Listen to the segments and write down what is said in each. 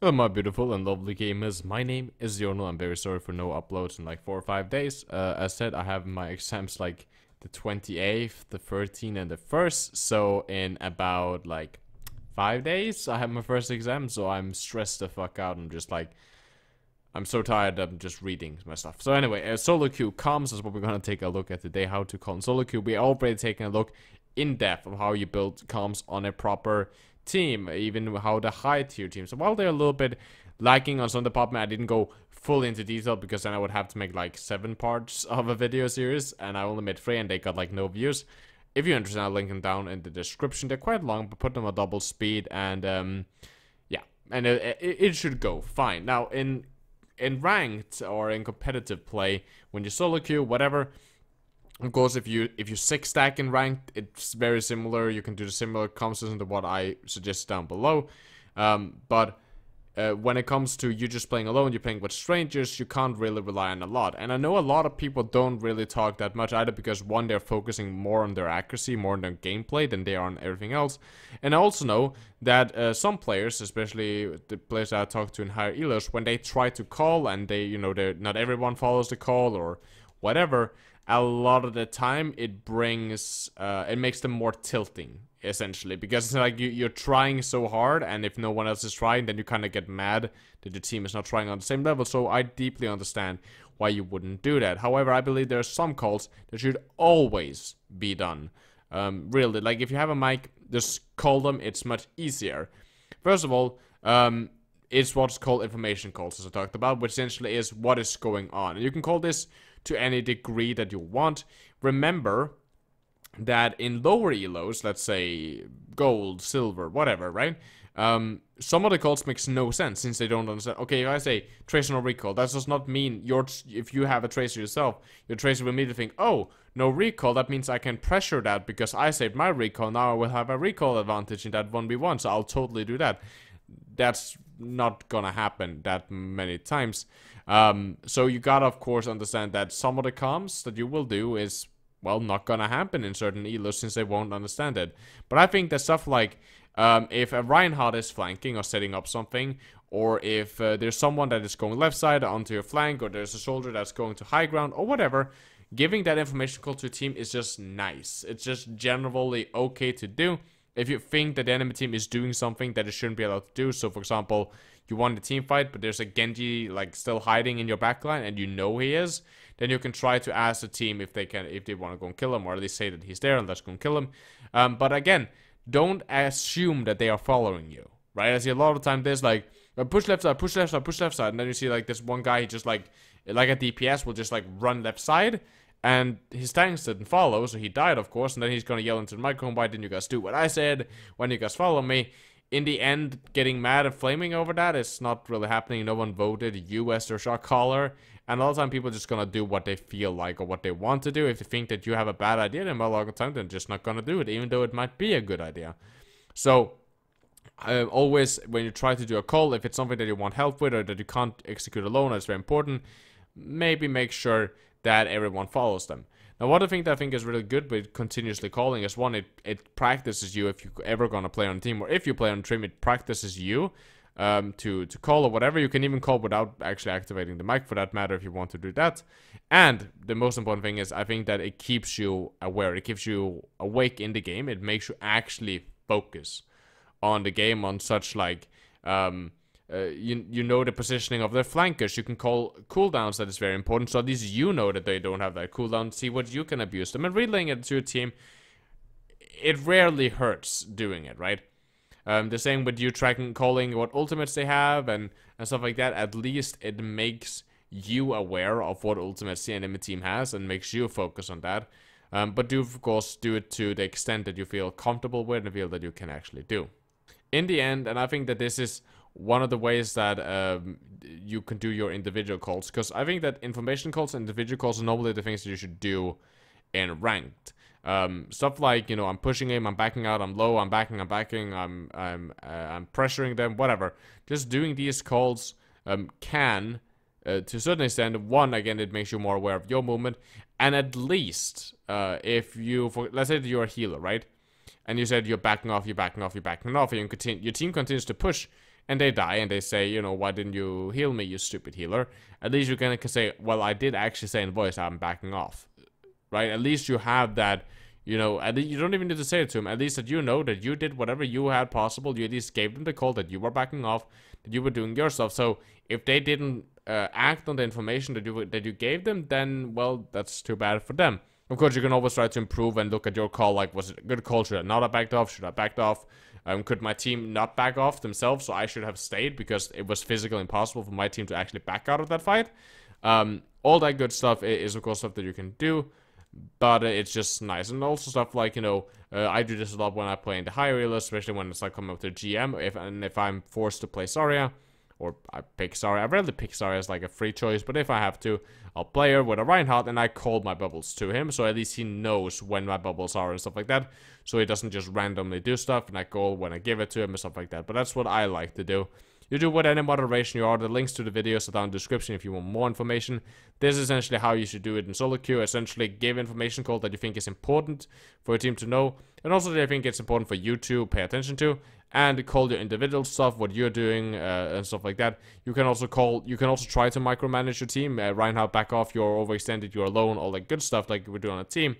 Hello, my beautiful and lovely gamers. My name is Jonal. I'm very sorry for no uploads in like 4 or 5 days. As said, I have my exams like the 28th, the 13th, and the 1st. So in about like 5 days, I have my first exam. So I'm stressed the fuck out. I'm just like, I'm so tired. I'm just reading my stuff. So anyway, SoloQ comms is what we're gonna take a look at today. How to calm SoloQ. We already taken a look in depth of how you build comms on a proper team, even how to hide tier team. So while they're a little bit lacking on some department, I didn't go full into detail because then I would have to make like 7 parts of a video series, and I only made 3 and they got like no views. If you're interested, I'll link them down in the description. They're quite long, but put them at double speed, and yeah, and it should go fine. Now in ranked or in competitive play, when you solo queue, whatever. Of course, if you 6-stack in ranked, it's very similar. You can do the similar comms system to what I suggest down below. But when it comes to you just playing alone, you're playing with strangers, you can't really rely on a lot. And I know a lot of people don't really talk that much either because, one, they're focusing more on their accuracy, more on their gameplay than they are on everything else. And I also know that some players, especially the players that I talk to in higher elos, when they try to call and they, you know, not everyone follows the call or whatever, a lot of the time it brings, it makes them more tilting, essentially, because it's like you're trying so hard, and if no one else is trying, then you kind of get mad that the team is not trying on the same level. So I deeply understand why you wouldn't do that. However, I believe there are some calls that should always be done. Really, like if you have a mic, just call them. It's much easier. First of all, it's what's called information calls, as I talked about, which essentially is what is going on. And you can call this to any degree that you want. Remember that in lower elos, let's say gold, silver, whatever, right? Some of the calls makes no sense since they don't understand. Okay, if I say tracer no recall, that does not mean if you have a tracer yourself, your tracer will immediately think, oh, no recall, that means I can pressure that because I saved my recall, now I will have a recall advantage in that 1v1, so I'll totally do that. That's not gonna happen that many times. So you gotta, of course, understand that some of the comms that you will do is, well, not gonna happen in certain elos since they won't understand it. But I think that stuff like, if a Reinhardt is flanking or setting up something, or if there's someone that is going left side onto your flank, or there's a soldier that's going to high ground, or whatever, giving that information call to a team is just nice. It's just generally okay to do. If you think that the enemy team is doing something that it shouldn't be allowed to do, so for example, you won the team fight, but there's a Genji like still hiding in your backline, and you know he is, then you can try to ask the team if they want to go and kill him, or at least say that he's there and let's go and kill him. But again, don't assume that they are following you, right? I see a lot of the time there's like push left side, push left side, push left side, and then you see like this one guy, he just like a DPS will just like run left side. And his tanks didn't follow, so he died, of course, and then he's gonna yell into the microphone, why didn't you guys do what I said when you guys follow me? In the end, getting mad and flaming over that is not really happening. No one voted you as their shot caller, and a lot of time people are just gonna do what they feel like or what they want to do. If they think that you have a bad idea, then a lot of the time they're just not gonna do it, even though it might be a good idea. So always, when you try to do a call, if it's something that you want help with or that you can't execute alone, that's very important, maybe make sure that everyone follows them. Now, one of the things that I think is really good with continuously calling is, one, it practices you if you're ever gonna play on a team, or if you play on a team, it practices you to call or whatever. You can even call without actually activating the mic, for that matter, if you want to do that. And the most important thing is, I think that it keeps you aware, it keeps you awake in the game. It makes you actually focus on the game, on such like you know the positioning of their flankers. You can call cooldowns, that is very important, so at least you know that they don't have that cooldown, see what you can abuse them, and relaying it to your team, it rarely hurts doing it, right? The same with you calling what ultimates they have and stuff like that. At least it makes you aware of what ultimates the enemy team has and makes you focus on that. But do, of course, do it to the extent that you feel comfortable with and feel that you can actually do. In the end, and I think that this is one of the ways that you can do your individual calls, because I think that information calls and individual calls are normally the things that you should do in ranked. Stuff like, you know, I'm pushing him, I'm backing out, I'm low, I'm backing, I'm pressuring them, whatever. Just doing these calls can, to a certain extent, one, again, it makes you more aware of your movement, and at least if you, let's say that you're a healer, right? And you said you're backing off, you're backing off, you're backing off, and your team continues to push. and they die, and they say, you know, why didn't you heal me, you stupid healer? At least you can say, well, I did actually say in voice, I'm backing off, right? At least you have that, you know, at least you don't even need to say it to him. At least that you know that you did whatever you had possible. You at least gave them the call that you were backing off, that you were doing your stuff. So if they didn't act on the information that you gave them, then, well, that's too bad for them. Of course, you can always try to improve and look at your call, like, was it a good call? Should I not have backed off? Should I have backed off? Could my team not back off themselves, so I should have stayed because it was physically impossible for my team to actually back out of that fight? All that good stuff is, of course, stuff that you can do, but it's just nice. And also stuff like, you know, I do this a lot when I play in the higher elo, especially when it's like coming up to GM, if I'm forced to play Zarya, or I pick Zarya. I rarely pick Zarya as like a free choice, but if I have to, I'll play her with a Reinhardt, and I call my bubbles to him, so at least he knows when my bubbles are and stuff like that, so he doesn't just randomly do stuff, and I call when I give it to him and stuff like that. But that's what I like to do. You do with any moderation you are. The links to the videos are down in the description if you want more information. This is essentially how you should do it in SoloQ. Essentially give information call that you think is important for your team to know, and also that you think it's important for you to pay attention to, and call your individual stuff, what you're doing, and stuff like that. You can also try to micromanage your team. Reinhardt, back off, you're overextended, you're alone, all that good stuff like we do on a team.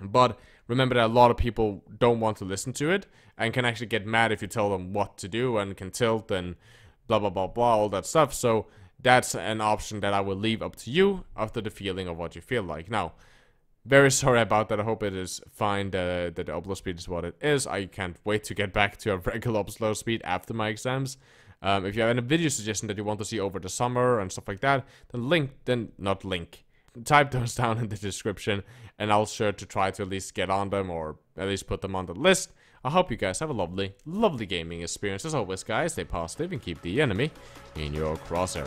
But remember that a lot of people don't want to listen to it, and can actually get mad if you tell them what to do, and can tilt and blah blah blah blah, all that stuff. So that's an option that I will leave up to you after the feeling of what you feel like. Now, very sorry about that. I hope it is fine that the upload speed is what it is. I can't wait to get back to a regular upload speed after my exams. If you have any video suggestion that you want to see over the summer and stuff like that, type those down in the description, and I'll sure to try to at least get on them, or at least put them on the list. I hope you guys have a lovely, lovely gaming experience. As always, guys, stay positive and keep the enemy in your crosshair.